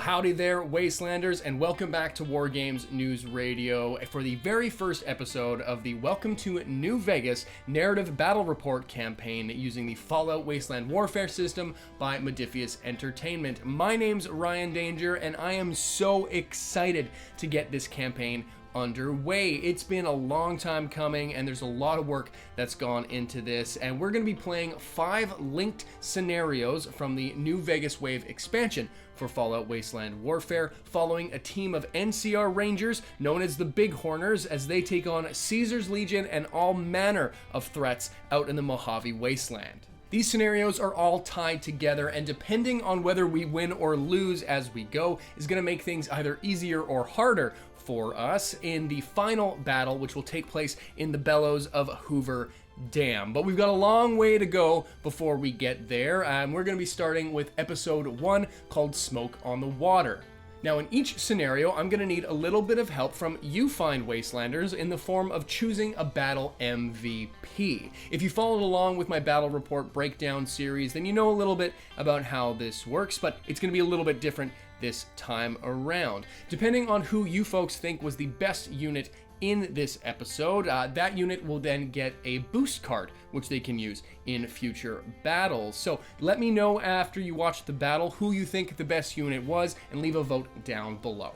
howdy there, Wastelanders, and welcome back to War Games News Radio for the very first episode of the Welcome to New Vegas narrative battle report campaign using the Fallout Wasteland Warfare system by Modiphius Entertainment. My name's Ryan Danger, and I am so excited to get this campaign underway. It's been a long time coming, and there's a lot of work that's gone into this, and we're going to be playing 5 linked scenarios from the New Vegas Wave expansion for Fallout Wasteland Warfare, following a team of NCR Rangers known as the Bighorners as they take on Caesar's Legion and all manner of threats out in the Mojave Wasteland. These scenarios are all tied together, and depending on whether we win or lose as we go is going to make things either easier or harder for us in the final battle, which will take place in the bellows of Hoover Dam. But we've got a long way to go before we get there, and we're going to be starting with episode 1 called Smoke on the Water. Now, in each scenario, I'm going to need a little bit of help from you fine Wastelanders in the form of choosing a battle MVP. If you followed along with my battle report breakdown series, then you know a little bit about how this works, but it's going to be a little bit different this time around. Depending on who you folks think was the best unit in this episode, that unit will then get a boost card, which they can use in future battles. So let me know after you watch the battle who you think the best unit was, and leave a vote down below.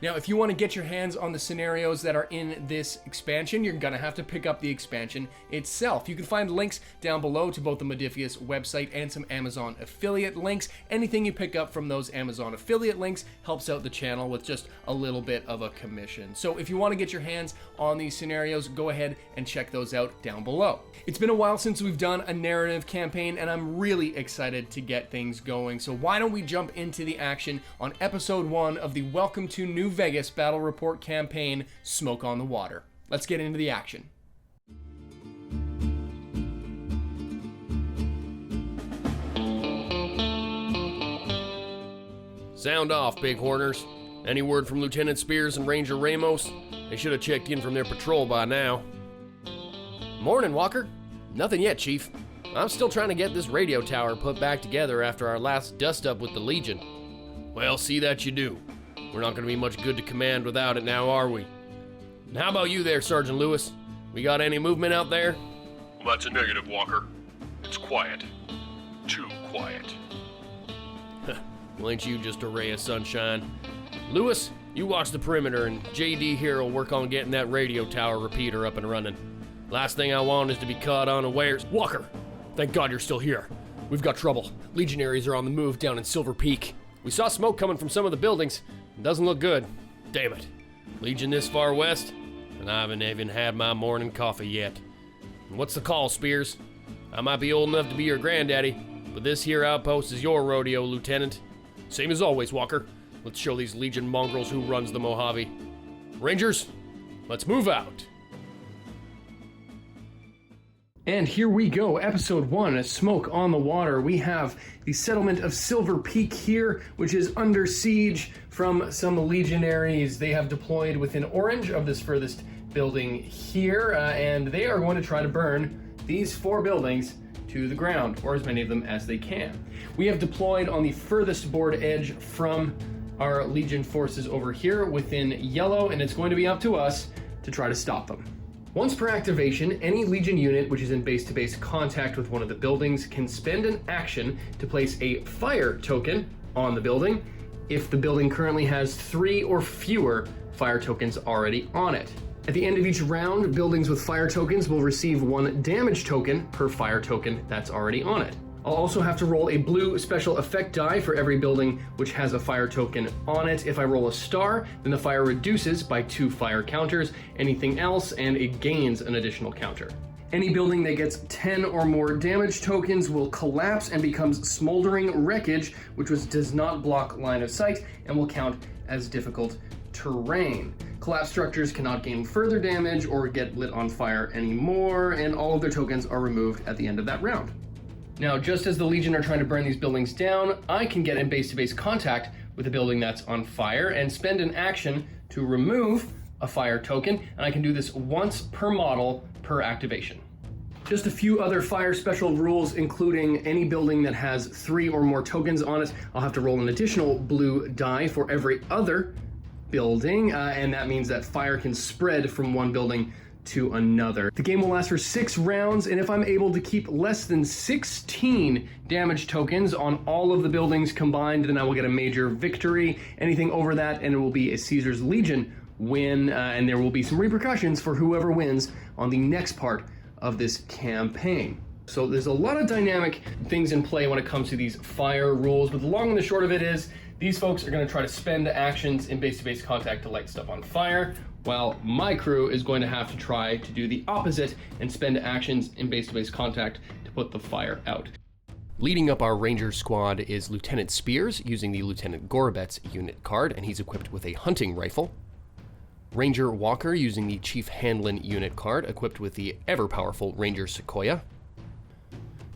Now, if you want to get your hands on the scenarios that are in this expansion, you're going to have to pick up the expansion itself. You can find links down below to both the Modiphius website and some Amazon affiliate links. Anything you pick up from those Amazon affiliate links helps out the channel with just a little bit of a commission. So if you want to get your hands on these scenarios, go ahead and check those out down below. It's been a while since we've done a narrative campaign, and I'm really excited to get things going. So why don't we jump into the action on episode 1 of the Welcome to New Vegas Battle Report campaign, Smoke on the Water. Let's get into the action. Sound off, Bighorners. Any word from Lieutenant Spears and Ranger Ramos? They should have checked in from their patrol by now. Morning, Walker. Nothing yet, Chief. I'm still trying to get this radio tower put back together after our last dust-up with the Legion. Well, see that you do. We're not going to be much good to command without it now, are we? And how about you there, Sergeant Lewis? We got any movement out there? Well, that's a negative, Walker. It's quiet. Too quiet. Well, ain't you just a ray of sunshine? Lewis, you watch the perimeter, and JD here will work on getting that radio tower repeater up and running. Last thing I want is to be caught unawares. Walker, thank God you're still here. We've got trouble. Legionaries are on the move down in Silver Peak. We saw smoke coming from some of the buildings. It doesn't look good. Damn it. Legion this far west, and I haven't even had my morning coffee yet. And what's the call, Spears? I might be old enough to be your granddaddy, but this here outpost is your rodeo, Lieutenant. Same as always, Walker. Let's show these Legion mongrels who runs the Mojave. Rangers, let's move out. And here we go, episode 1, Smoke on the Water. We have the settlement of Silver Peak here, which is under siege from some legionaries. They have deployed within orange of this furthest building here, and they are going to try to burn these 4 buildings to the ground, or as many of them as they can. We have deployed on the furthest board edge from our Legion forces over here within yellow, and it's going to be up to us to try to stop them. Once per activation, any Legion unit which is in base-to-base contact with one of the buildings can spend an action to place a fire token on the building if the building currently has 3 or fewer fire tokens already on it. At the end of each round, buildings with fire tokens will receive 1 damage token per fire token that's already on it. I'll also have to roll a blue special effect die for every building which has a fire token on it. If I roll a star, then the fire reduces by 2 fire counters, anything else, and it gains an additional counter. Any building that gets 10 or more damage tokens will collapse and becomes smoldering wreckage, which does not block line of sight and will count as difficult terrain. Collapsed structures cannot gain further damage or get lit on fire anymore, and all of their tokens are removed at the end of that round. Now, just as the Legion are trying to burn these buildings down, I can get in base-to-base contact with a building that's on fire and spend an action to remove a fire token, and I can do this once per model per activation. Just a few other fire special rules, including any building that has 3 or more tokens on it, I'll have to roll an additional blue die for every other building, and that means that fire can spread from one building to another. The game will last for 6 rounds, and if I'm able to keep less than 16 damage tokens on all of the buildings combined, then I will get a major victory. Anything over that, and it will be a Caesar's Legion win, and there will be some repercussions for whoever wins on the next part of this campaign. So there's a lot of dynamic things in play when it comes to these fire rules, but the long and the short of it is these folks are going to try to spend actions in base-to-base contact to light stuff on fire, while my crew is going to have to try to do the opposite and spend actions in base-to-base contact to put the fire out. Leading up our ranger squad is Lieutenant Spears using the Lieutenant Gorobet's unit card, and he's equipped with a hunting rifle. Ranger Walker using the Chief Handlin unit card, equipped with the ever-powerful Ranger Sequoia.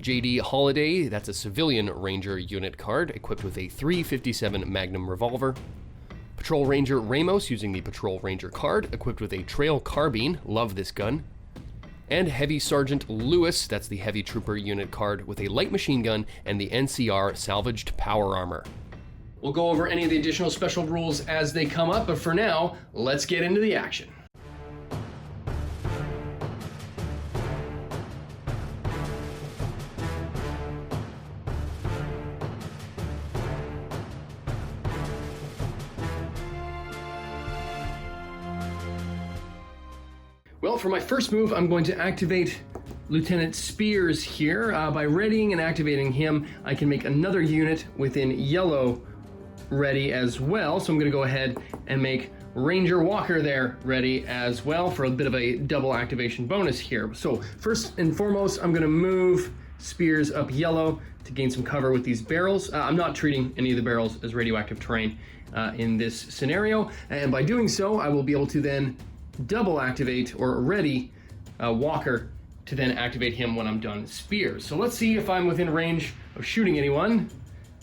JD Holiday, that's a civilian Ranger unit card, equipped with a .357 Magnum revolver. Patrol Ranger Ramos using the Patrol Ranger card, equipped with a trail carbine, love this gun. And Heavy Sergeant Lewis, that's the Heavy Trooper unit card, with a light machine gun and the NCR salvaged power armor. We'll go over any of the additional special rules as they come up, but for now, let's get into the action. Well, for my first move, I'm going to activate Lieutenant Spears here. By readying and activating him, I can make another unit within yellow ready as well. So I'm going to go ahead and make Ranger Walker there ready as well for a bit of a double activation bonus here. So first and foremost, I'm going to move Spears up yellow to gain some cover with these barrels. I'm not treating any of the barrels as radioactive terrain in this scenario. And by doing so, I will be able to then double activate or ready Walker to then activate him when I'm done Spears. So let's see if I'm within range of shooting anyone,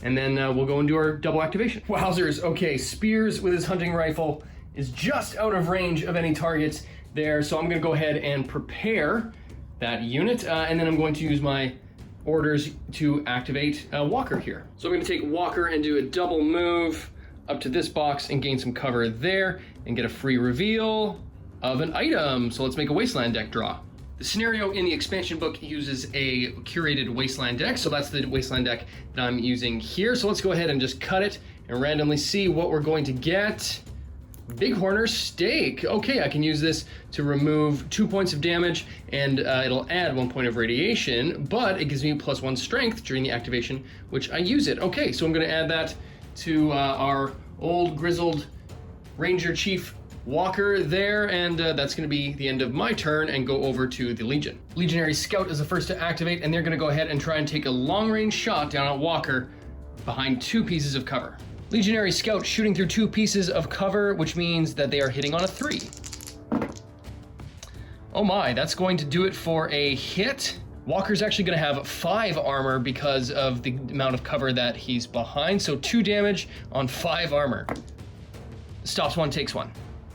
and then we'll go and do our double activation. Wowzers, okay, Spears with his hunting rifle is just out of range of any targets there, so I'm gonna go ahead and prepare that unit, and then I'm going to use my orders to activate Walker here. So I'm gonna take Walker and do a double move up to this box and gain some cover there and get a free reveal of an item. So let's make a Wasteland deck draw. The scenario in the expansion book uses a curated Wasteland deck, so that's the Wasteland deck that I'm using here. So let's go ahead and just cut it and randomly see what we're going to get. Bighorner Steak. Okay, I can use this to remove 2 points of damage, and it'll add 1 point of radiation, but it gives me +1 strength during the activation, which I use it. Okay, so I'm gonna add that to our old grizzled Ranger Chief Walker there, and that's going to be the end of my turn and go over to the Legion. Legionary Scout is the first to activate, and they're going to go ahead and try and take a long-range shot down at Walker behind 2 pieces of cover. Legionary Scout shooting through 2 pieces of cover, which means that they are hitting on a 3. Oh my, that's going to do it for a hit. Walker's actually going to have 5 armor because of the amount of cover that he's behind, so 2 damage on 5 armor. Stops 1, takes 1.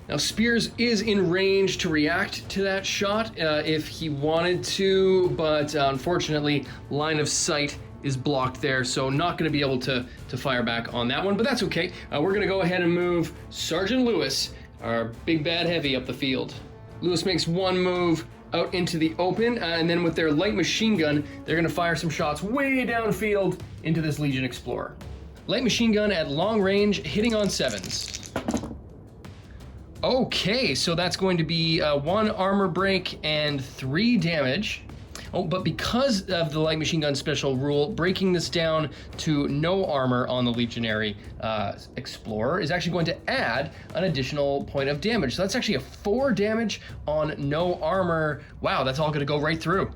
Now Spears is in range to react to that shot if he wanted to, but unfortunately line of sight is blocked there, so not going to be able to fire back on that one, but that's okay. We're going to go ahead and move Sergeant Lewis, our big bad heavy, up the field. Lewis makes 1 move out into the open, and then with their light machine gun, they're going to fire some shots way downfield into this Legion Explorer. Light machine gun at long range, hitting on 7s. Okay, so that's going to be 1 armor break and 3 damage. Oh, but because of the light machine gun special rule, breaking this down to no armor on the Legionary Explorer is actually going to add an additional point of damage. So that's actually a 4 damage on no armor. Wow, that's all going to go right through.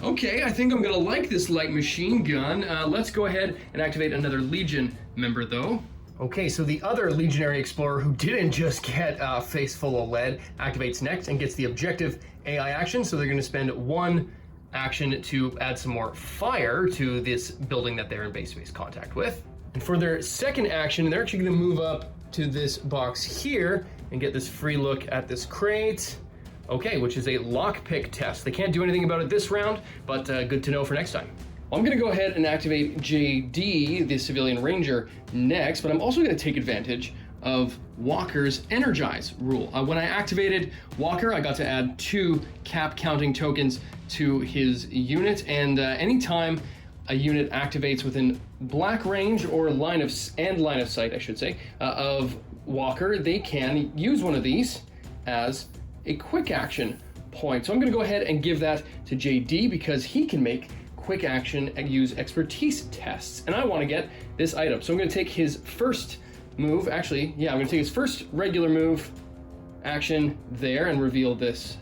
Okay, I think I'm going to like this light machine gun. Let's go ahead and activate another Legion member, though. Okay, so the other Legionary Explorer who didn't just get a face full of lead activates next and gets the objective AI action, so they're going to spend 1 action to add some more fire to this building that they're in base-to-base contact with. And for their second action, they're actually going to move up to this box here and get this free look at this crate. Okay, which is a lockpick test. They can't do anything about it this round, but good to know for next time. Well, I'm gonna go ahead and activate JD, the civilian ranger, next, but I'm also gonna take advantage of Walker's Energize rule. When I activated Walker, I got to add 2 cap counting tokens to his unit, and anytime a unit activates within black range or line of sight, I should say, of Walker, they can use one of these as a quick action point. So I'm gonna go ahead and give that to JD because he can make quick action and use expertise tests, and I wanna get this item. So I'm gonna take his first move, actually, yeah, I'm gonna take his first regular move action there and reveal this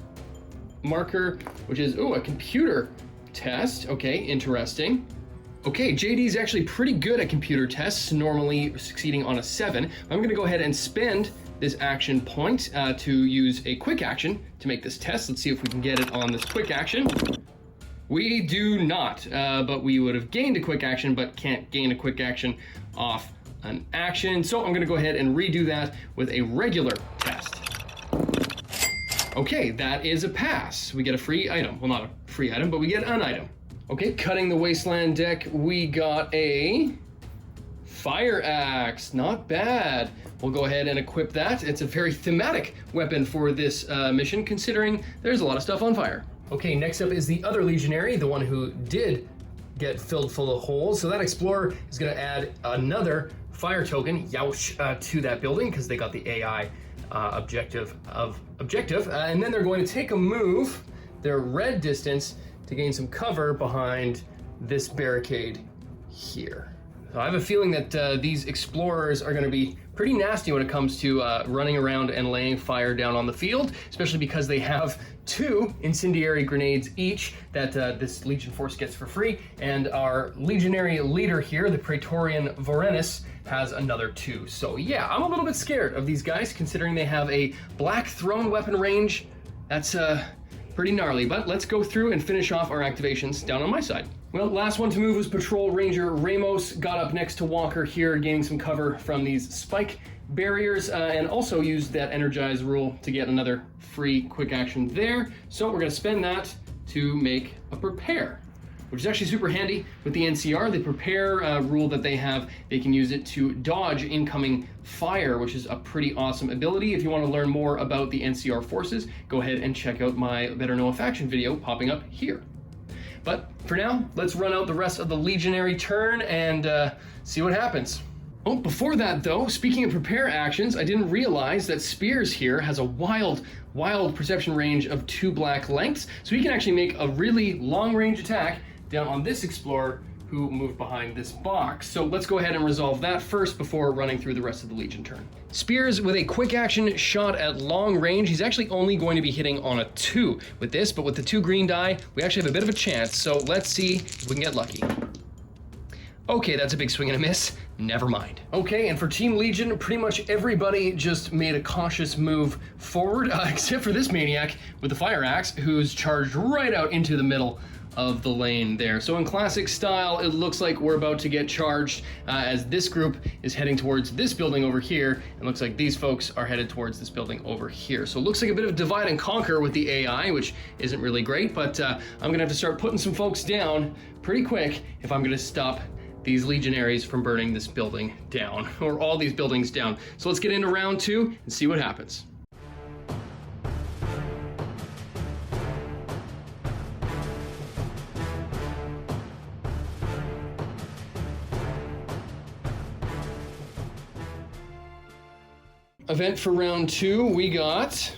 marker, which is, a computer test. Okay, interesting. Okay, JD's actually pretty good at computer tests, normally succeeding on a 7. I'm gonna go ahead and spend this action point to use a quick action to make this test. Let's see if we can get it on this quick action. We do not, but we would have gained a quick action, but can't gain a quick action off an action. So I'm gonna go ahead and redo that with a regular test. Okay, that is a pass. We get a free item. Well, not a free item, but we get an item. Okay, cutting the Wasteland deck, we got a fire axe. Not bad. We'll go ahead and equip that. It's a very thematic weapon for this mission, considering there's a lot of stuff on fire. Okay, next up is the other legionary, the one who did get filled full of holes. So that explorer is gonna add another fire token, Youch, to that building because they got the AI objective, and then they're going to take a move, their red distance, to gain some cover behind this barricade here. So I have a feeling that these explorers are going to be pretty nasty when it comes to running around and laying fire down on the field, especially because they have 2 incendiary grenades each that this Legion force gets for free, and our legionary leader here, the Praetorian Vorenus, has another 2. So yeah, I'm a little bit scared of these guys considering they have a black thrown weapon range. That's pretty gnarly, but let's go through and finish off our activations down on my side. Well, last one to move was Patrol Ranger Ramos, got up next to Walker here, gaining some cover from these spike barriers, and also used that Energize rule to get another free quick action there. So we're gonna spend that to make a Prepare, which is actually super handy with the NCR. The Prepare rule that they have, they can use it to dodge incoming fire, which is a pretty awesome ability. If you want to learn more about the NCR forces, go ahead and check out my Better Know a Faction video popping up here. But for now, let's run out the rest of the Legionary turn and see what happens. Oh, before that though, speaking of Prepare actions, I didn't realize that Spears here has a wild perception range of 2 black lengths, so he can actually make a really long range attack down on this Explorer who moved behind this box. So let's go ahead and resolve that first before running through the rest of the Legion turn. Spears with a quick action shot at long range. He's actually only going to be hitting on a 2 with this, but with the 2 green die, we actually have a bit of a chance. So let's see if we can get lucky. Okay, that's a big swing and a miss. Never mind. Okay, and for Team Legion, pretty much everybody just made a cautious move forward, except for this maniac with the fire axe, who's charged right out into the middle of the lane there. So in classic style, it looks like we're about to get charged as this group is heading towards this building over here. It looks like these folks are headed towards this building over here. So it looks like a bit of divide and conquer with the AI, which isn't really great, but I'm gonna have to start putting some folks down pretty quick if I'm gonna stop these legionaries from burning this building down, or all these buildings down. So let's get into round 2 and see what happens. Event for round 2, we got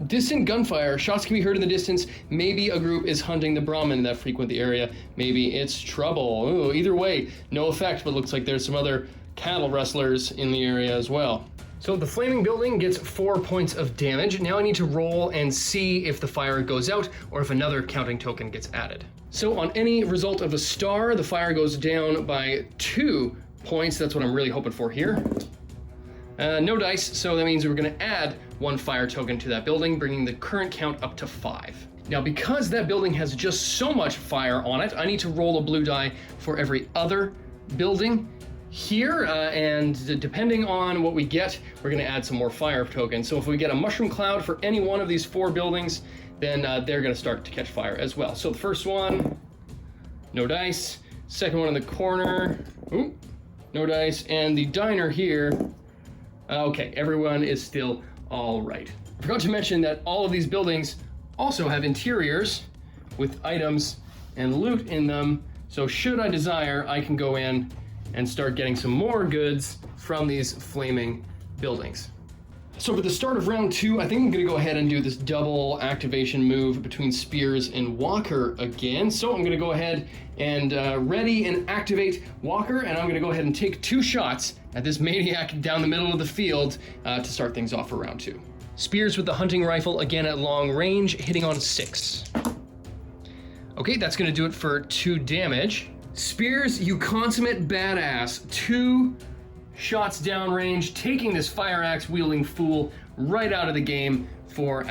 distant gunfire. Shots can be heard in the distance. Maybe a group is hunting the Brahmin that frequent the area. Maybe it's trouble. Ooh, either way, no effect, but looks like there's some other cattle rustlers in the area as well. So the flaming building gets 4 points of damage. Now I need to roll and see if the fire goes out or if another counting token gets added. So on any result of a star, the fire goes down by 2 points. That's what I'm really hoping for here. No dice, so that means we're gonna add 1 fire token to that building, bringing the current count up to 5. Now, because that building has just so much fire on it, I need to roll a blue die for every other building here, and depending on what we get, we're going to add some more fire tokens. So if we get a mushroom cloud for any one of these 4 buildings, then they're going to start to catch fire as well. So the first one, no dice. Second one in the corner, ooh, no dice. And the diner here, okay, everyone is still all right. I forgot to mention that all of these buildings also have interiors with items and loot in them. So should I desire, I can go in and start getting some more goods from these flaming buildings. So for the start of round 2, I think I'm gonna go ahead and do this double activation move between Spears and Walker again. So I'm gonna go ahead and ready and activate Walker, and I'm gonna go ahead and take 2 shots at this maniac down the middle of the field to start things off for round 2. Spears with the hunting rifle, again at long range, hitting on 6. Okay, that's gonna do it for 2 damage. Spears, you consummate badass. 2 shots downrange, taking this fire axe wielding fool right out of the game for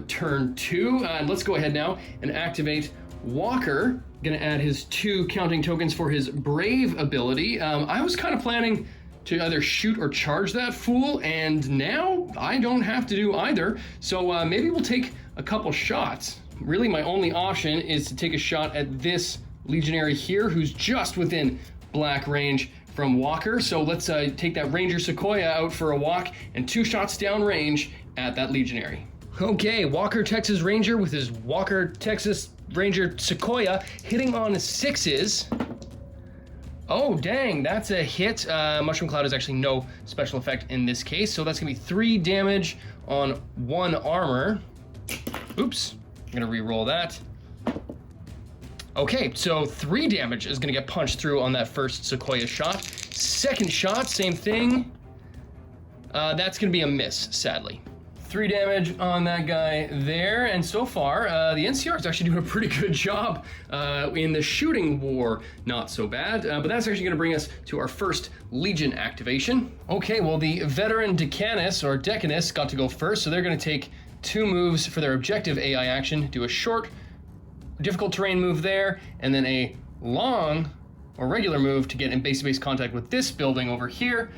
turn 2. And let's go ahead now and activate Walker. Gonna add his 2 counting tokens for his brave ability. I was kind of planning to either shoot or charge that fool, and now I don't have to do either. So maybe we'll take a couple shots. Really, my only option is to take a shot at this legionary here, who's just within black range from Walker. So let's take that Ranger Sequoia out for a walk, and 2 shots down range at that legionary. Okay, Walker Texas Ranger with his Walker Texas Ranger Sequoia hitting on 6s. Oh, dang, that's a hit. Mushroom Cloud is actually no special effect in this case, so that's gonna be 3 damage on 1 armor. Oops, I'm gonna re-roll that. Okay, so 3 damage is gonna get punched through on that first Sequoia shot. Second shot, same thing. That's gonna be a miss, sadly. 3 damage on that guy there, and so far, the NCR is actually doing a pretty good job in the shooting war. Not so bad, but that's actually gonna bring us to our first Legion activation. Okay, well, the veteran Decanus got to go first, so they're gonna take 2 moves for their objective AI action, do a short, difficult terrain move there, and then a long or regular move to get in base-to-base contact with this building over here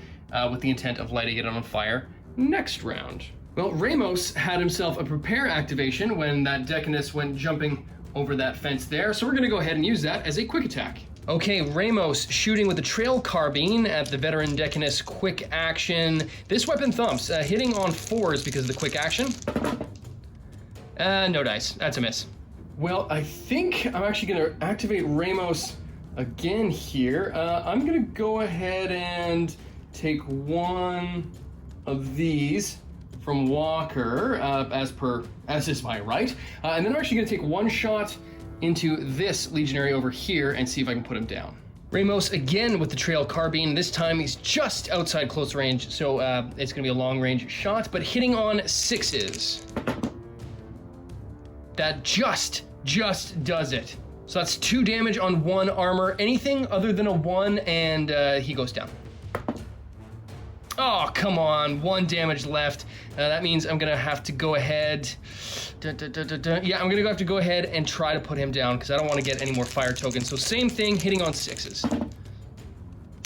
with the intent of lighting it on fire next round. Well, Ramos had himself a prepare activation when that Decanus went jumping over that fence there, so we're gonna go ahead and use that as a quick attack. Okay, Ramos shooting with the trail carbine at the veteran Decanus quick action. This weapon thumps, hitting on 4s because of the quick action. No dice, that's a miss. Well, I think I'm actually going to activate Ramos again here. I'm going to go ahead and take 1 of these from Walker, as is my right. And then I'm actually going to take 1 shot into this legionary over here and see if I can put him down. Ramos again with the trail carbine. This time he's just outside close range, so it's going to be a long range shot, but hitting on 6s. That just does it. So that's 2 damage on 1 armor. Anything other than a 1 and he goes down. Oh, come on, 1 damage left. That means I'm gonna have to go ahead. Yeah, I'm gonna have to go ahead and try to put him down because I don't want to get any more fire tokens. So same thing, hitting on 6s.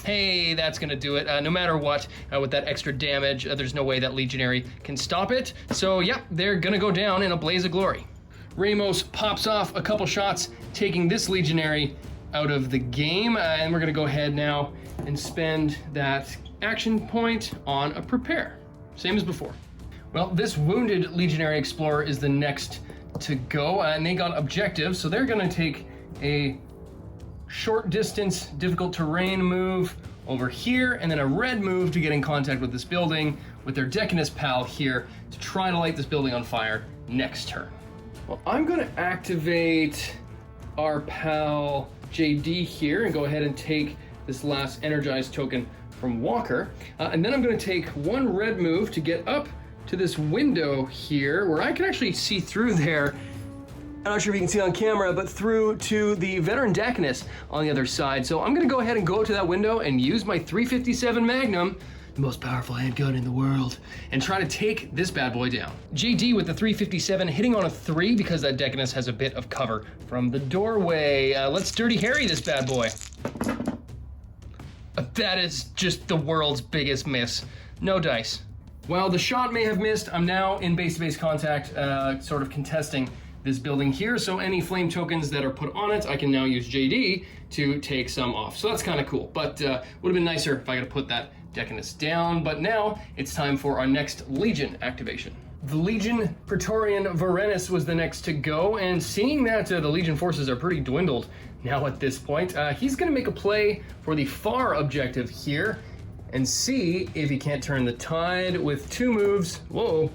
Hey, that's gonna do it. No matter what, with that extra damage, there's no way that legionary can stop it. So yeah, they're gonna go down in a blaze of glory. Ramos pops off a couple shots, taking this legionary out of the game, and we're gonna go ahead now and spend that action point on a prepare, same as before. Well, this wounded legionary explorer is the next to go, and they got objectives, so they're gonna take a short distance, difficult terrain move over here, and then a red move to get in contact with this building with their Decanus pal here to try to light this building on fire next turn. Well, I'm going to activate our pal JD here and go ahead and take this last energized token from Walker. And then I'm going to take 1 red move to get up to this window here where I can actually see through there. I'm not sure if you can see on camera, but through to the veteran Decanus on the other side. So I'm going to go ahead and go to that window and use my 357 Magnum, the most powerful handgun in the world, and try to take this bad boy down. JD with the 357 hitting on a 3 because that Decanus has a bit of cover from the doorway. Let's Dirty Harry this bad boy. That is just the world's biggest miss. No dice. Well, the shot may have missed. I'm now in base-to-base contact, sort of contesting this building here. So any flame tokens that are put on it, I can now use JD to take some off. So that's kind of cool. But would have been nicer if I could have put that Decanus down. But now it's time for our next Legion activation. The Legion Praetorian Varenus was the next to go, and seeing that the Legion forces are pretty dwindled now at this point, he's going to make a play for the far objective here and see if he can't turn the tide with 2 moves. Whoa.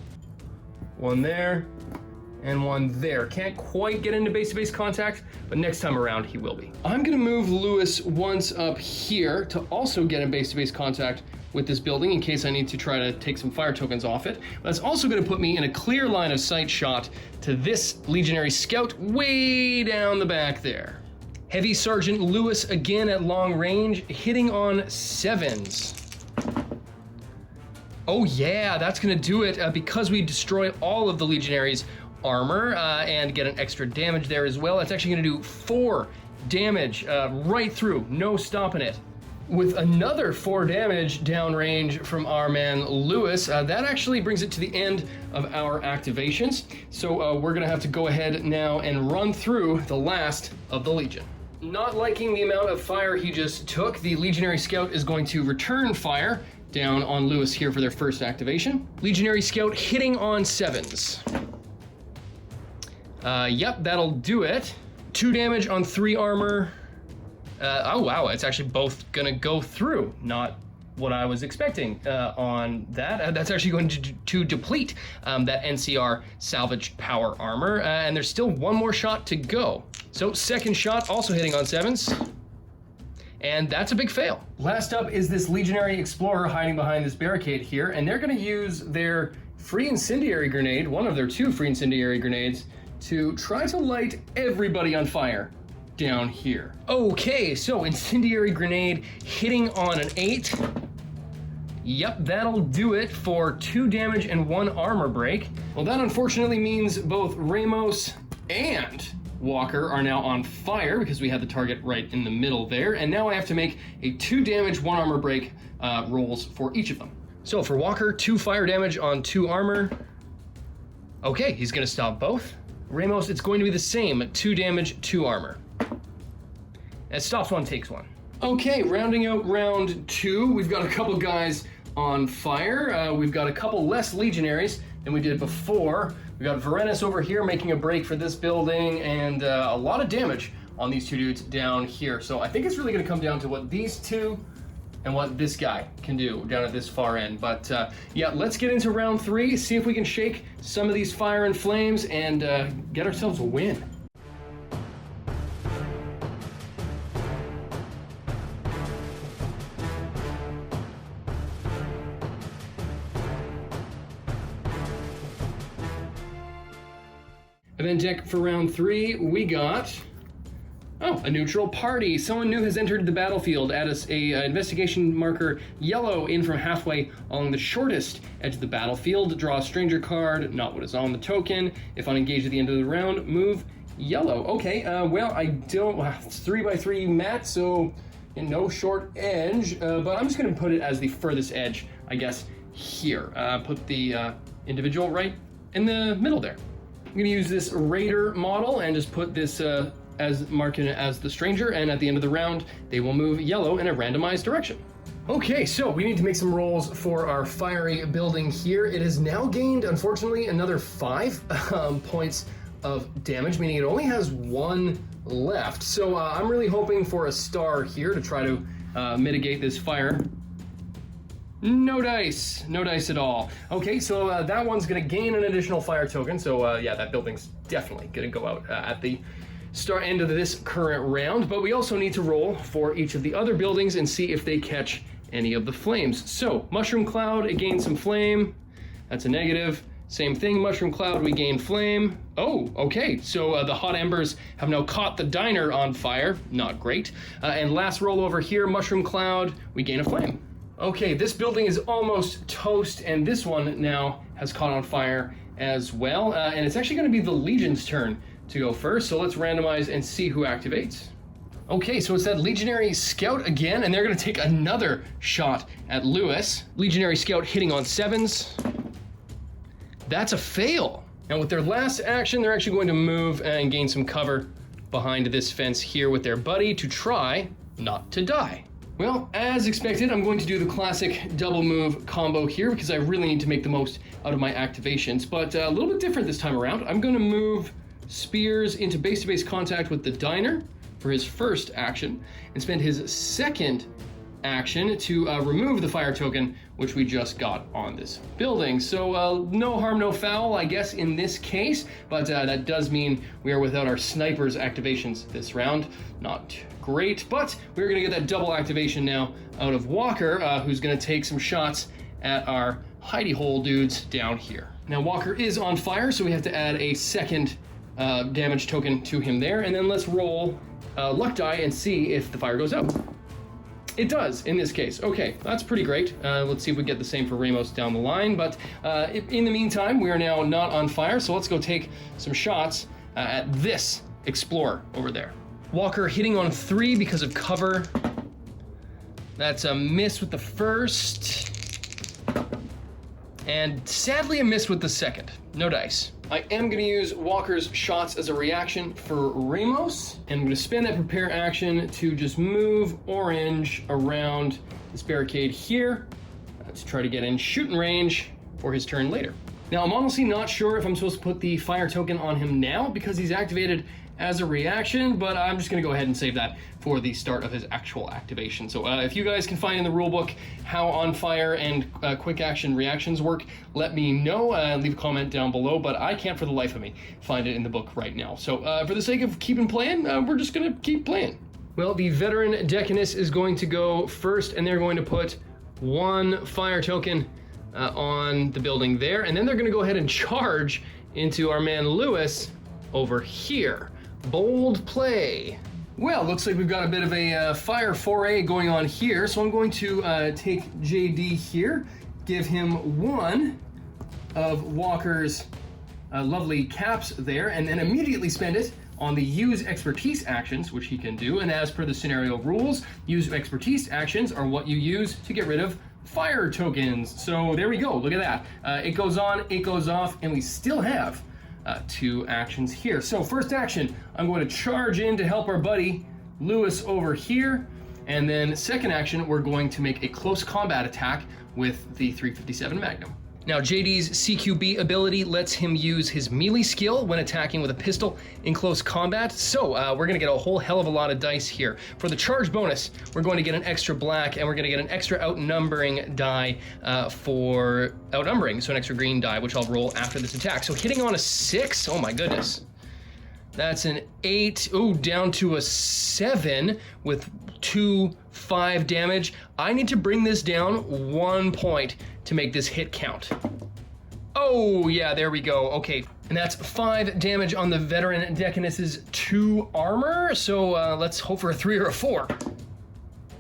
One there and one there. Can't quite get into base-to-base contact, but next time around he will be. I'm going to move Lewis once up here to also get in base-to-base contact with this building in case I need to try to take some fire tokens off it. That's also going to put me in a clear line of sight shot to this Legionary Scout way down the back there. Heavy Sergeant Lewis again at long range, hitting on 7s. Oh yeah, that's going to do it because we destroy all of the Legionaries' armor and get an extra damage there as well. That's actually going to do 4 damage right through, no stopping it. With another 4 damage downrange from our man Lewis, that actually brings it to the end of our activations. So we're gonna have to go ahead now and run through the last of the Legion. Not liking the amount of fire he just took, the Legionary Scout is going to return fire down on Lewis here for their first activation. Legionary Scout hitting on 7s. Yep, that'll do it. 2 damage on 3 armor. Oh wow, it's actually both gonna go through. Not what I was expecting on that. That's actually going to deplete that NCR salvaged power armor, and there's still 1 more shot to go. So second shot also hitting on 7s, and that's a big fail. Last up is this Legionary Explorer hiding behind this barricade here, and they're gonna use their free incendiary grenade, one of their 2 free incendiary grenades, to try to light everybody on fire down here. Okay, so incendiary grenade hitting on an 8. Yep, that'll do it for 2 damage and 1 armor break. Well, that unfortunately means both Ramos and Walker are now on fire because we had the target right in the middle there, and now I have to make a 2 damage, 1 armor break rolls for each of them. So for Walker, 2 fire damage on 2 armor. Okay, he's gonna stop both. Ramos, it's going to be the same, 2 damage, 2 armor. It stops 1, takes 1. Okay, rounding out round 2, we've got a couple guys on fire. We've got a couple less legionaries than we did before. We got Varenus over here making a break for this building, and a lot of damage on these 2 dudes down here. So I think it's really going to come down to what these 2 and what this guy can do down at this far end. But yeah, let's get into round 3, see if we can shake some of these fire and flames and get ourselves a win. Event deck for round 3, we got, a neutral party. Someone new has entered the battlefield. Add us a investigation marker yellow in from halfway along the shortest edge of the battlefield. Draw a stranger card, not what is on the token. If unengaged at the end of the round, move yellow. Okay, well, I don't, it's 3x3 mat, so no short edge, but I'm just gonna put it as the furthest edge, I guess, here. Put the individual right in the middle there. I'm gonna use this Raider model and just put this as marking it as the stranger, and at the end of the round, they will move yellow in a randomized direction. Okay, so we need to make some rolls for our fiery building here. It has now gained, unfortunately, another 5 points of damage, meaning it only has 1 left. So I'm really hoping for a star here to try to mitigate this fire. No dice at all. Okay, so that one's gonna gain an additional fire token. So yeah, that building's definitely gonna go out at the start end of this current round, but we also need to roll for each of the other buildings and see if they catch any of the flames. So Mushroom Cloud, it gains some flame. That's a negative. Same thing, Mushroom Cloud, we gain flame. Oh, okay, so the hot embers have now caught the diner on fire. Not great. And last roll over here, Mushroom Cloud, we gain a flame. Okay, this building is almost toast, and this one now has caught on fire as well. And it's actually gonna be the Legion's turn to go first, so let's randomize and see who activates. Okay, so it's that Legionary Scout again, and they're going to take another shot at Lewis. Legionary Scout hitting on 7s. That's a fail. And with their last action, they're actually going to move and gain some cover behind this fence here with their buddy to try not to die. Well, as expected, I'm going to do the classic double move combo here because I really need to make the most out of my activations, but a little bit different this time around. I'm going to move Spears into base-to-base contact with the Diner for his first action and spend his second action to remove the fire token which we just got on this building. So no harm, no foul, I guess, in this case, but that does mean we are without our snipers activations this round. Not great, but we're gonna get that double activation now out of Walker, who's gonna take some shots at our hidey hole dudes down here. Now Walker is on fire, so we have to add a second damage token to him there, and then let's roll luck die and see if the fire goes out. It does in this case. Okay, that's pretty great. Let's see if we get the same for Ramos down the line, but in the meantime, we are now not on fire, so let's go take some shots at this Explorer over there. Walker hitting on 3 because of cover. That's a miss with the first, and sadly a miss with the second. No dice. I am going to use Walker's shots as a reaction for Ramos, and I'm going to spend that prepare action to just move orange around this barricade here to try to get in shooting range for his turn later. Now, I'm honestly not sure if I'm supposed to put the fire token on him now because he's activated as a reaction, but I'm just going to go ahead and save that for the start of his actual activation. So if you guys can find in the rulebook how on fire and quick action reactions work, let me know. Leave a comment down below, but I can't for the life of me find it in the book right now. So for the sake of keeping playing, we're just going to keep playing. Well, the veteran Decanus is going to go first, and they're going to put 1 fire token on the building there, and then they're going to go ahead and charge into our man Lewis over here. Bold play. Well, looks like we've got a bit of a fire foray going on here, so I'm going to take JD here, give him 1 of Walker's lovely caps there, and then immediately spend it on the use expertise actions, which he can do. And as per the scenario rules, use expertise actions are what you use to get rid of fire tokens. So there we go, look at that. It goes on, it goes off, and we still have 2 actions here. So first action, I'm going to charge in to help our buddy Lewis over here, and then second action, we're going to make a close combat attack with the 357 Magnum. Now JD's CQB ability lets him use his melee skill when attacking with a pistol in close combat, so we're going to get a whole hell of a lot of dice here. For the charge bonus, we're going to get an extra black, and we're going to get an extra outnumbering die for outnumbering, so an extra green die, which I'll roll after this attack. So hitting on a 6, oh my goodness. That's an 8, ooh, down to a 7 with 2 5 damage. I need to bring this down 1 point to make this hit count. Oh yeah, there we go. Okay, and that's 5 damage on the veteran Decanus's 2 armor. So let's hope for a 3 or a 4.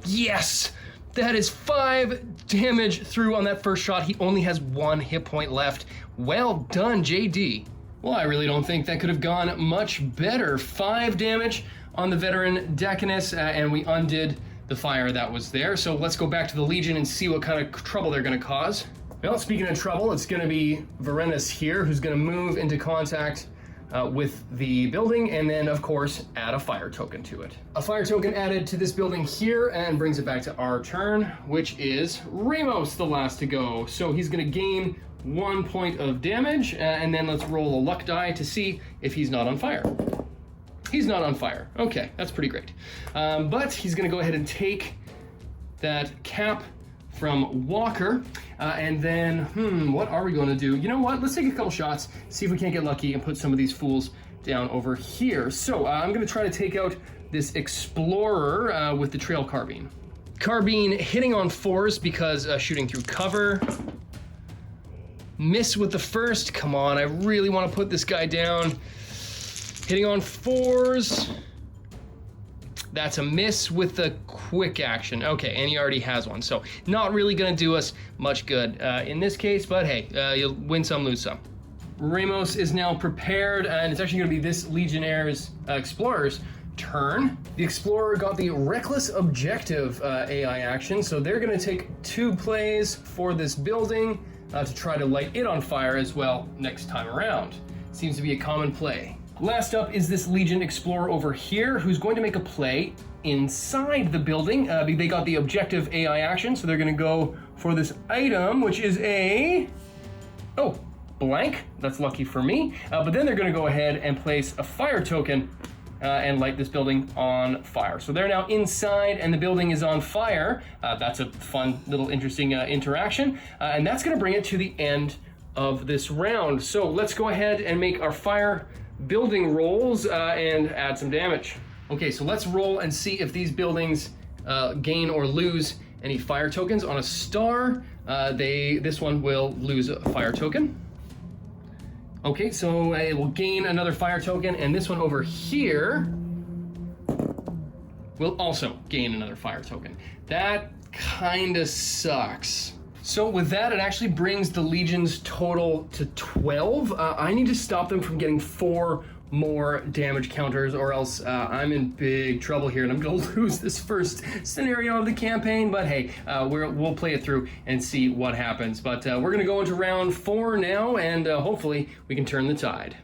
Yes, that is 5 damage through on that first shot. He only has 1 hit point left. Well done, JD. Well, I really don't think that could have gone much better. 5 damage on the veteran Decanus, and we undid the fire that was there. So let's go back to the Legion and see what kind of trouble they're going to cause. Well, speaking of trouble, it's going to be Varenus here, who's going to move into contact with the building, and then, of course, add a fire token to it. A fire token added to this building here, and brings it back to our turn, which is Ramos, the last to go. So he's going to gain 1 point of damage, and then let's roll a luck die to see if he's not on fire. He's not on fire. Okay, that's pretty great. But he's going to go ahead and take that cap from Walker, and then, what are we going to do? You know what? Let's take a couple shots, see if we can't get lucky and put some of these fools down over here. So I'm going to try to take out this Explorer with the Trail Carbine. Carbine hitting on 4s because shooting through cover. Miss with the first. Come on, I really want to put this guy down. Hitting on 4s. That's a miss with the quick action. Okay, and he already has one, so not really going to do us much good in this case, but hey, you'll win some, lose some. Ramos is now prepared, and it's actually going to be this Legionnaire's Explorer's turn. The Explorer got the Reckless Objective AI action, so they're going to take 2 plays for this building to try to light it on fire as well next time around. Seems to be a common play. Last up is this Legion Explorer over here, who's going to make a play inside the building. They got the Objective AI action, so they're going to go for this item, which is a... oh, blank. That's lucky for me. But then they're going to go ahead and place a fire token and light this building on fire. So they're now inside and the building is on fire. That's a fun little interesting interaction. And that's going to bring it to the end of this round. So let's go ahead and make our fire building rolls and add some damage. Okay, so let's roll and see if these buildings gain or lose any fire tokens. On a star, this one will lose a fire token. Okay, so it will gain another fire token, and this one over here will also gain another fire token. That kinda sucks. So with that, it actually brings the Legion's total to 12. I need to stop them from getting 4 more damage counters, or else I'm in big trouble here and I'm gonna lose this first scenario of the campaign. But hey, we'll play it through and see what happens. But we're gonna go into round 4 now, and hopefully we can turn the tide.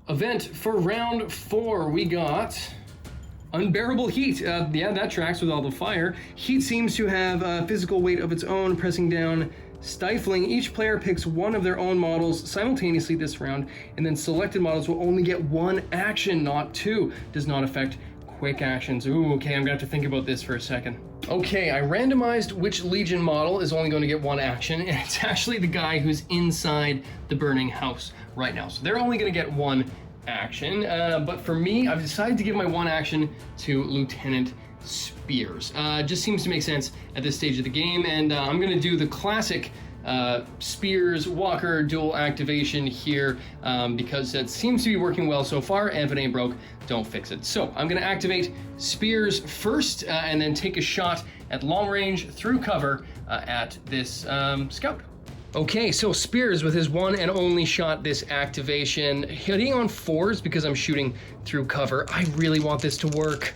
Event for round 4, we got Unbearable Heat. Yeah, that tracks with all the fire. Heat seems to have a physical weight of its own, pressing down, stifling. Each player picks one of their own models simultaneously this round, and then selected models will only get 1 action, not 2. Does not affect quick actions. Ooh, okay, I'm gonna have to think about this for a second. Okay, I randomized which Legion model is only going to get 1 action, and it's actually the guy who's inside the burning house right now. So they're only gonna get 1 action, but for me, I've decided to give my 1 action to Lieutenant Spears. Just seems to make sense at this stage of the game, and I'm gonna do the classic Spears Walker dual activation here because it seems to be working well so far, and if it ain't broke, don't fix it. So I'm gonna activate Spears first and then take a shot at long range through cover at this scout. Okay, so Spears with his 1 and only shot this activation, hitting on 4s because I'm shooting through cover. I really want this to work.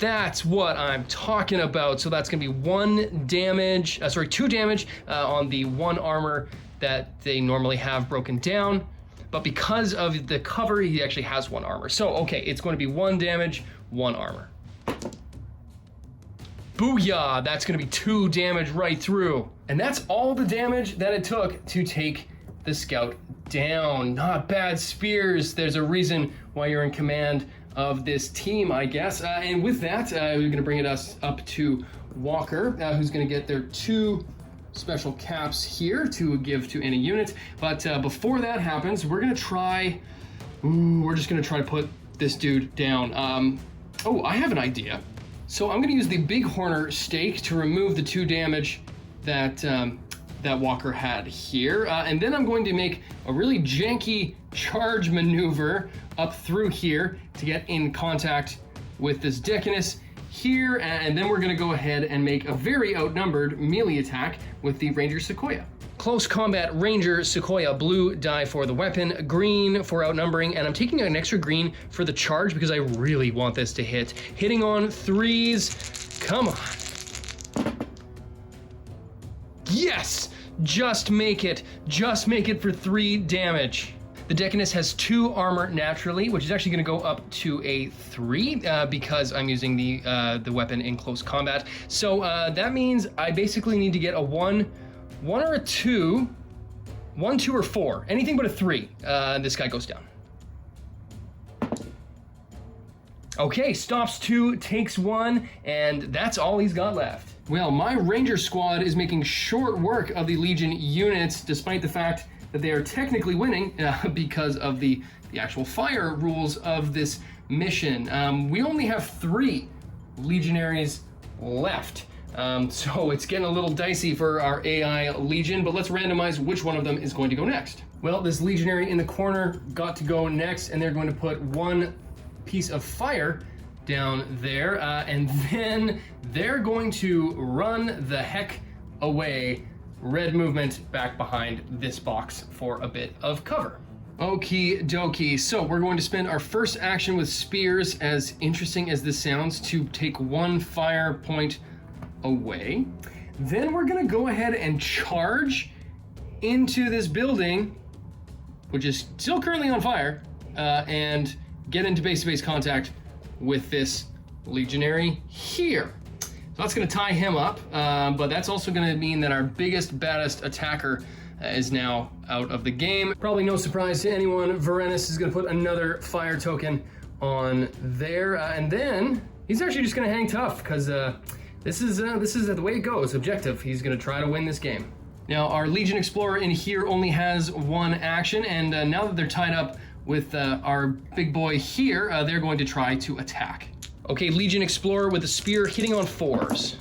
That's what I'm talking about. So that's gonna be 2 damage on the 1 armor that they normally have broken down. But because of the cover, he actually has 1 armor. So, okay, it's going to be 1 damage, 1 armor. Booyah! That's gonna be 2 damage right through. And that's all the damage that it took to take the scout down. Not bad, Spears. There's a reason why you're in command of this team, I guess. And with that, we're gonna bring us up to Walker, who's gonna get their 2 special caps here to give to any unit. But before that happens, we're just gonna try to put this dude down. Oh, I have an idea. So I'm gonna use the Bighorner stake to remove the 2 damage that Walker had here. And then I'm going to make a really janky charge maneuver up through here to get in contact with this Deaconess here. And then we're gonna go ahead and make a very outnumbered melee attack with the Ranger Sequoia. Close combat Ranger Sequoia, blue die for the weapon, green for outnumbering, and I'm taking an extra green for the charge because I really want this to hit. Hitting on 3s, come on. Yes, just make it for 3 damage. The Deaconess has 2 armor naturally, which is actually gonna go up to a 3 because I'm using the weapon in close combat. So that means I basically need to get a 1 or a 2, 1, 2, or 4. Anything but a 3. This guy goes down. Okay, stops 2, takes 1, and that's all he's got left. Well, my Ranger squad is making short work of the Legion units, despite the fact that they are technically winning because of the actual fire rules of this mission. We only have 3 Legionaries left. So it's getting a little dicey for our AI Legion, but let's randomize which one of them is going to go next. Well, this Legionary in the corner got to go next, and they're going to put 1 piece of fire down there, and then they're going to run the heck away. Red movement back behind this box for a bit of cover. Okie dokie, so we're going to spend our first action with spears, as interesting as this sounds, to take 1 fire point away. Then we're gonna go ahead and charge into this building, which is still currently on fire, and get into base-to-base contact with this legionary here. So that's gonna tie him up, but that's also gonna mean that our biggest, baddest attacker is now out of the game. Probably no surprise to anyone, Varenis is gonna put another fire token on there, and then he's actually just gonna hang tough, because this is the way it goes. Objective, he's gonna try to win this game. Now, our Legion Explorer in here only has 1 action, and now that they're tied up with our big boy here, they're going to try to attack. Okay, Legion Explorer with a spear hitting on 4s.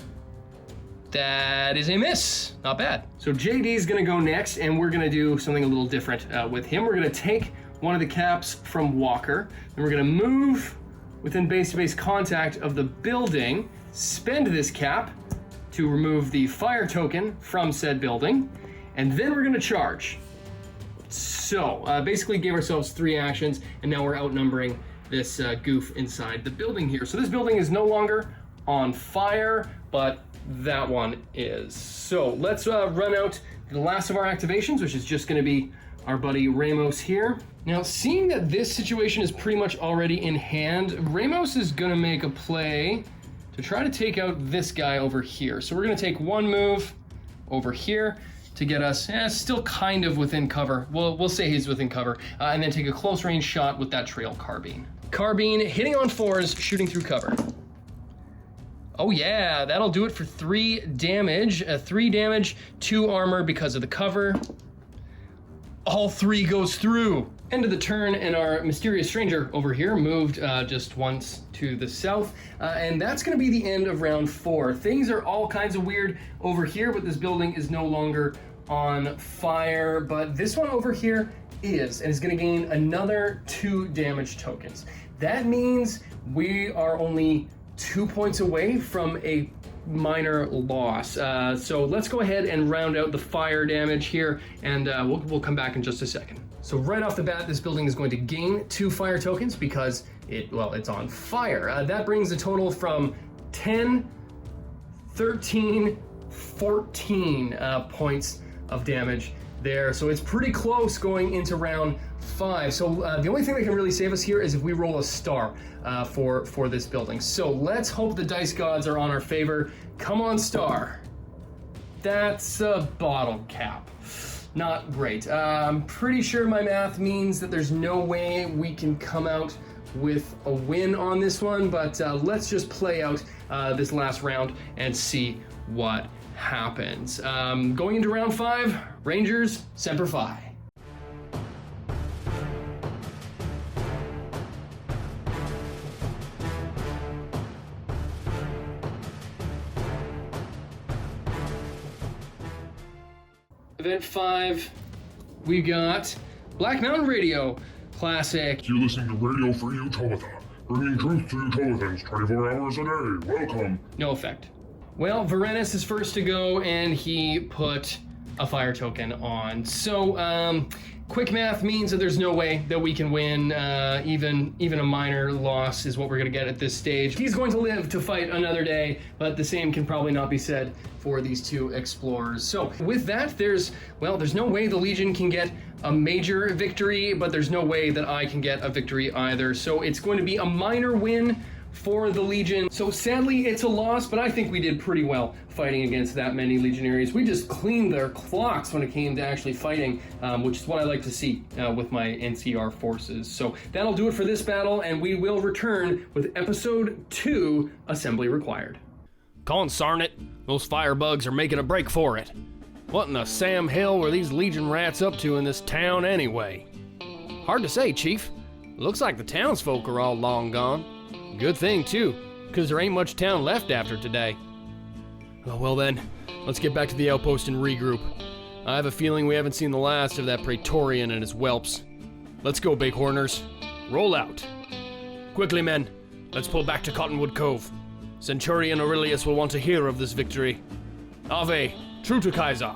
That is a miss. Not bad. So JD is going to go next, and we're going to do something a little different with him. We're going to take one of the caps from Walker, and we're going to move within base-to-base contact of the building, spend this cap to remove the fire token from said building, and then we're going to charge. So basically gave ourselves 3 actions, and now we're outnumbering this goof inside the building here. So this building is no longer on fire, but that one is. So let's run out the last of our activations, which is just going to be our buddy Ramos here. Now, seeing that this situation is pretty much already in hand, Ramos is going to make a play to try to take out this guy over here. So we're going to take 1 move over here to get us still kind of within cover. We'll say he's within cover, and then take a close range shot with that trail carbine. Carbine hitting on 4s, shooting through cover. Oh yeah, that'll do it for 3 damage. 3 damage, 2 armor because of the cover. All 3 goes through. End of the turn, and our mysterious stranger over here moved just once to the south, and that's going to be the end of round 4. Things are all kinds of weird over here, but this building is no longer on fire, but this one over here is, and is going to gain another 2 damage tokens. That means we are only 2 points away from a minor loss. So let's go ahead and round out the fire damage here, and we'll come back in just a second. So right off the bat, this building is going to gain 2 fire tokens because it's on fire. That brings the total from 10, 13, 14 points of damage there. So it's pretty close going into round 5. So the only thing that can really save us here is if we roll a star for this building. So let's hope the dice gods are on our favor. Come on, star. That's a bottle cap. Not great. I'm pretty sure my math means that there's no way we can come out with a win on this one, but let's just play out this last round and see what happens. Going into round 5, Rangers, Semper Fi. Event 5, we got Black Mountain Radio Classic. You're listening to Radio for Utah, bringing truth to Utahans 24 hours a day. Welcome. No effect. Well, Varenis is first to go, and he put a fire token on. So, quick math means that there's no way that we can win. Even a minor loss is what we're going to get at this stage. He's going to live to fight another day, but the same can probably not be said for these 2 explorers. So with that, there's no way the Legion can get a major victory, but there's no way that I can get a victory either. So it's going to be a minor win for the Legion. So sadly, it's a loss, but I think we did pretty well fighting against that many Legionaries. We just cleaned their clocks when it came to actually fighting, which is what I like to see with my NCR forces. So that'll do it for this battle, and we will return with episode 2, Assembly Required. Consarn it, those firebugs are making a break for it. What in the Sam Hill were these Legion rats up to in this town anyway? Hard to say, Chief. Looks like the townsfolk are all long gone. Good thing, too, because there ain't much town left after today. Oh, well then, let's get back to the outpost and regroup. I have a feeling we haven't seen the last of that Praetorian and his whelps. Let's go, Bighorners. Roll out. Quickly, men. Let's pull back to Cottonwood Cove. Centurion Aurelius will want to hear of this victory. Ave, true to Kaiser.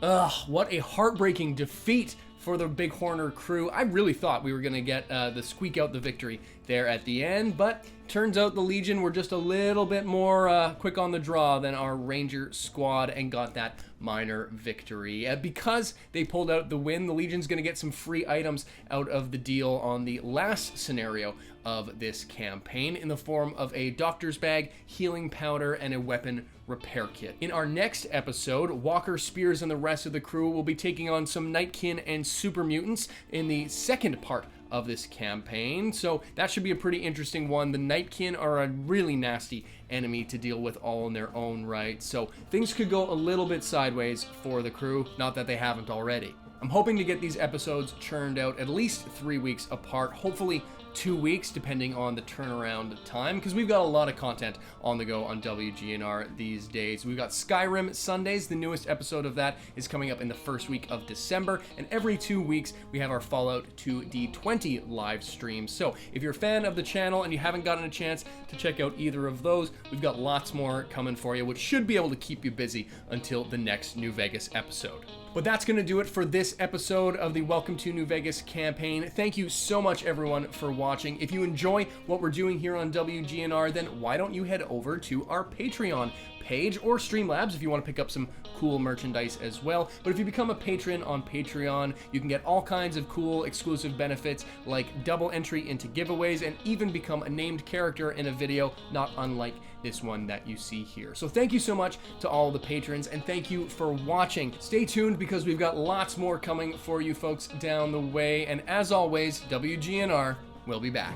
Ugh, what a heartbreaking defeat for the Bighorner crew. I really thought we were going to get the squeak out the victory there at the end, but turns out the Legion were just a little bit more quick on the draw than our Ranger squad and got that minor victory. Because they pulled out the win, the Legion's going to get some free items out of the deal on the last scenario of this campaign in the form of a doctor's bag, healing powder, and a weapon repair kit. In our next episode, Walker, Spears, and the rest of the crew will be taking on some Nightkin and super mutants in the second part of this campaign, so that should be a pretty interesting one. The Nightkin are a really nasty enemy to deal with all in their own right, so things could go a little bit sideways for the crew, not that they haven't already. I'm hoping to get these episodes churned out at least 3 weeks apart, hopefully 2 weeks depending on the turnaround time, because we've got a lot of content on the go on WGNR these days. We've got Skyrim Sundays. The newest episode of that is coming up in the first week of December, and every 2 weeks we have our Fallout 2 D20 live streams. So if you're a fan of the channel and you haven't gotten a chance to check out either of those, we've got lots more coming for you, which should be able to keep you busy until the next New Vegas episode. But that's going to do it for this episode of the Welcome to New Vegas campaign. Thank you so much, everyone, for watching. If you enjoy what we're doing here on WGNR, then why don't you head over to our Patreon page or Streamlabs if you want to pick up some cool merchandise as well. But if you become a patron on Patreon, you can get all kinds of cool exclusive benefits like double entry into giveaways and even become a named character in a video, not unlike this one that you see here. So thank you so much to all the patrons, and thank you for watching. Stay tuned because we've got lots more coming for you folks down the way, and as always, WGNR will be back.